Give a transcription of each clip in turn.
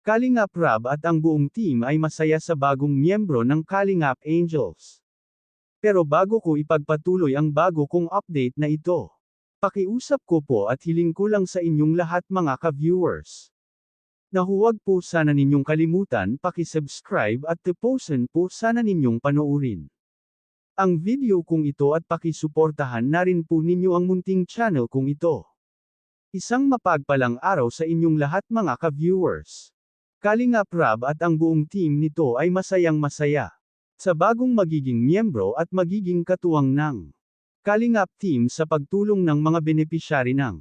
Kalingap Rab at ang buong team ay masaya sa bagong miyembro ng Kalingap Angels. Pero bago ko ipagpatuloy ang bago kong update na ito, pakiusap ko po at hiling ko lang sa inyong lahat mga ka-viewers, na huwag po sana ninyong kalimutan paki-subscribe at tapusin po sana ninyong panoorin ang video kong ito at pakisuportahan na rin po ninyo ang munting channel kong ito. Isang mapagpalang araw sa inyong lahat mga ka-viewers. Kalingap Rab at ang buong team nito ay masayang-masaya sa bagong magiging miyembro at magiging katuwang ng Kalingap team sa pagtulong ng mga benepisyari ng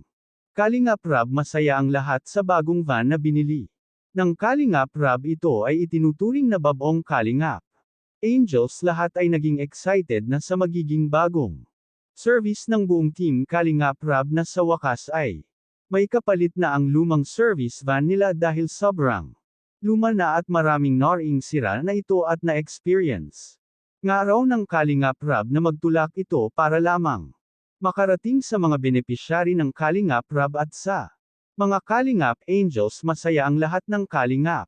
Kalingap Rab. Masaya ang lahat sa bagong van na binili ng Kalingap Rab. Ito ay itinuturing na Babong Kalingap Angels. Lahat ay naging excited na sa magiging bagong service ng buong team Kalingap Rab na sa wakas ay may kapalit na ang lumang service van nila dahil sobrang luma na at maraming naring sira na ito at na-experience nga raw ng Kalingap Rab na magtulak ito para lamang makarating sa mga benepisyari ng Kalingap Rab at sa mga Kalingap Angels. Masaya ang lahat ng Kalingap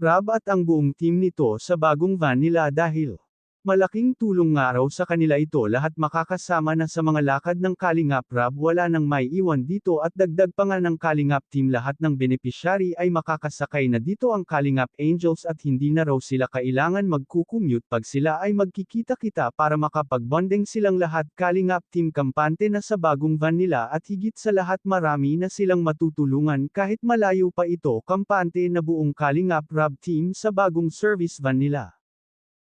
Rab at ang buong team nito sa bagong van nila dahil malaking tulong nga raw sa kanila ito. Lahat makakasama na sa mga lakad ng Kalingap Rab. Wala nang may iwan dito at dagdag pa nga ng Kalingap team. Lahat ng benepisyari ay makakasakay na dito ang Kalingap Angels at hindi na raw sila kailangan magkukumute pag sila ay magkikita-kita para makapagbonding silang lahat. Kalingap team kampante na sa bagong van nila at higit sa lahat marami na silang matutulungan kahit malayo pa ito. Kampante na buong Kalingap Rab team sa bagong service van nila.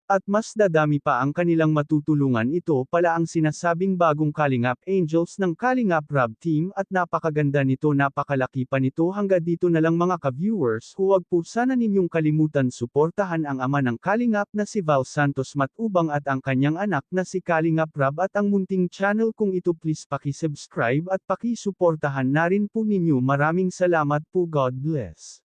At mas dadami pa ang kanilang matutulungan. Ito pala ang sinasabing bagong Kalingap Angels ng Kalingap Rab team at napakaganda nito, napakalaki pa nito. Hanggang dito na lang mga ka-viewers. Huwag po sana ninyong kalimutan suportahan ang ama ng Kalingap na si Val Santos Matubang at ang kanyang anak na si Kalingap Rab at ang munting channel kong ito. Please paki-subscribe at paki-suportahan na rin po ninyo. Maraming salamat po. God bless.